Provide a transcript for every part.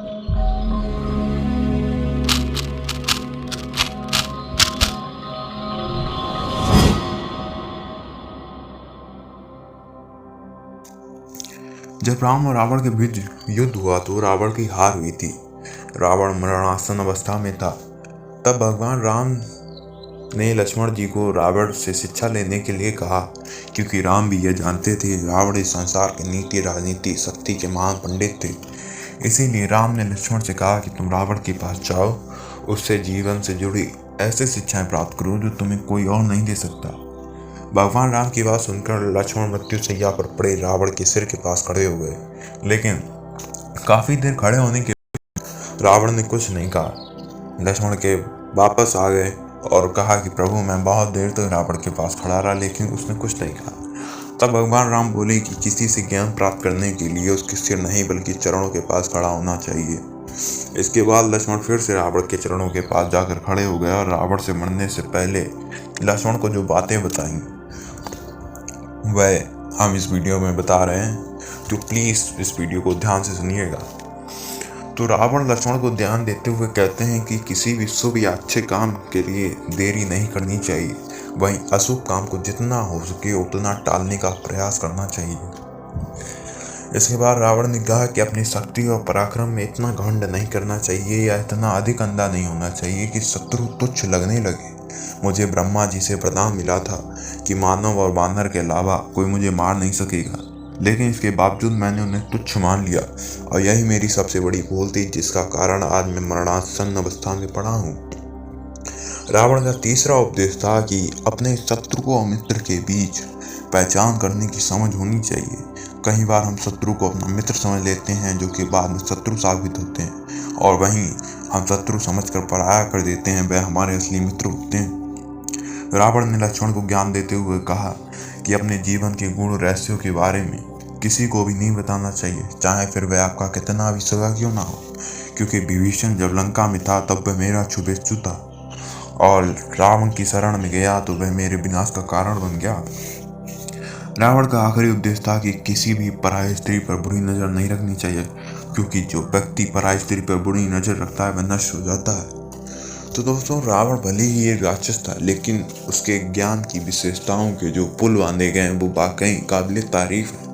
जब राम और रावण के बीच युद्ध हुआ तो रावण की हार हुई थी। रावण मरणासन अवस्था में था। तब भगवान राम ने लक्ष्मण जी को रावण से शिक्षा लेने के लिए कहा, क्योंकि राम भी यह जानते थे रावण इस संसार के नीति, राजनीति, शक्ति के महान पंडित थे। इसीलिए राम ने लक्ष्मण से कहा कि तुम रावण के पास जाओ, उससे जीवन से जुड़ी ऐसी शिक्षाएं प्राप्त करो जो तुम्हें कोई और नहीं दे सकता। भगवान राम की बात सुनकर लक्ष्मण मृत्युशैया पर पड़े रावण के सिर के पास खड़े हो गए, लेकिन काफी देर खड़े होने के रावण ने कुछ नहीं कहा। लक्ष्मण के वापस आ गए और कहा कि प्रभु, मैं बहुत देर तक रावण के पास खड़ा रहा, लेकिन उसने कुछ नहीं कहा। तब भगवान राम बोले कि किसी से ज्ञान प्राप्त करने के लिए उसके सिर नहीं बल्कि चरणों के पास खड़ा होना चाहिए। इसके बाद लक्ष्मण फिर से रावण के चरणों के पास जाकर खड़े हो गए और रावण से मरने से पहले लक्ष्मण को जो बातें बताई वह हम इस वीडियो में बता रहे हैं, तो प्लीज इस वीडियो को ध्यान से सुनिएगा। तो रावण लक्ष्मण को ध्यान देते हुए कहते हैं कि किसी भी शुभ या अच्छे काम के लिए देरी नहीं करनी चाहिए, वहीं अशुभ काम को जितना हो सके उतना टालने का प्रयास करना चाहिए। इसके बाद रावण ने कहा कि अपनी शक्ति और पराक्रम में इतना घमंड नहीं करना चाहिए या इतना अधिक अंधा नहीं होना चाहिए कि शत्रु तुच्छ लगने लगे। मुझे ब्रह्मा जी से वरदान मिला था कि मानव और वानर के अलावा कोई मुझे मार नहीं सकेगा, लेकिन इसके बावजूद मैंने उन्हें तुच्छ मान लिया और यही मेरी सबसे बड़ी भूल थी, जिसका कारण आज मैं मरणासन अवस्था में पड़ा हूँ। रावण का तीसरा उपदेश था कि अपने शत्रु और मित्र के बीच पहचान करने की समझ होनी चाहिए। कई बार हम शत्रु को अपना मित्र समझ लेते हैं जो कि बाद में शत्रु साबित होते हैं, और वहीं हम शत्रु समझकर पराया कर देते हैं वह हमारे असली मित्र होते हैं। रावण ने लक्ष्मण को ज्ञान देते हुए कहा कि अपने जीवन के गुण रहस्यों के बारे में किसी को भी नहीं बताना चाहिए, चाहे फिर वह आपका कितना भी सगा क्यों ना हो, क्योंकि विभीषण जब लंका में था तब वह मेरा शुभेच्छु था, और रावण की शरण में गया तो वह मेरे विनाश का कारण बन गया। रावण का आखिरी उपदेश था कि किसी भी पराई स्त्री पर बुरी नजर नहीं रखनी चाहिए, क्योंकि जो व्यक्ति पराई स्त्री पर बुरी नजर रखता है वह नष्ट हो जाता है। तो दोस्तों, रावण भले ही एक राक्षस था, लेकिन उसके ज्ञान की विशेषताओं के जो पुल बांधे गए हैं वो वाकई काबिल तारीफ है।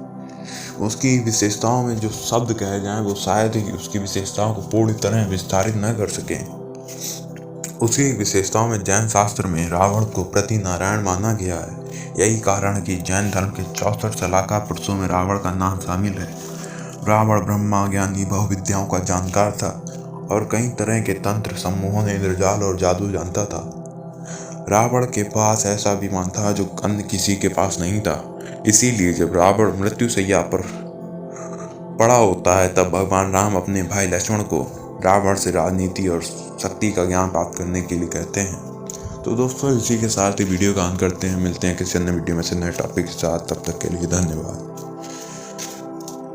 उसकी विशेषताओं में जो शब्द कहे जाएं वो शायद ही उसकी विशेषताओं को पूरी तरह विस्तारित न कर सकें। उसकी विशेषताओं में जैन शास्त्र में रावण को प्रति नारायण माना गया है। यही कारण है कि जैन धर्म के 64 सलाहकार पुरुषों में रावण का नाम शामिल है। रावण ब्रह्मा ज्ञानी बहुविद्याओं का जानकार था और कई तरह के तंत्र, सम्मोहन, इंद्रजाल और जादू जानता था। रावण के पास ऐसा विमान था जो अन्य किसी के पास नहीं था। इसीलिए जब रावण मृत्युशैया पर पड़ा होता है तब भगवान राम अपने भाई लक्ष्मण को रावण से राजनीति और शक्ति का ज्ञान प्राप्त करने के लिए कहते हैं। तो दोस्तों, इसी के साथ ही वीडियो का अंत करते हैं। मिलते हैं किसी अन्य वीडियो में से नए टॉपिक के साथ। तब तक के लिए धन्यवाद।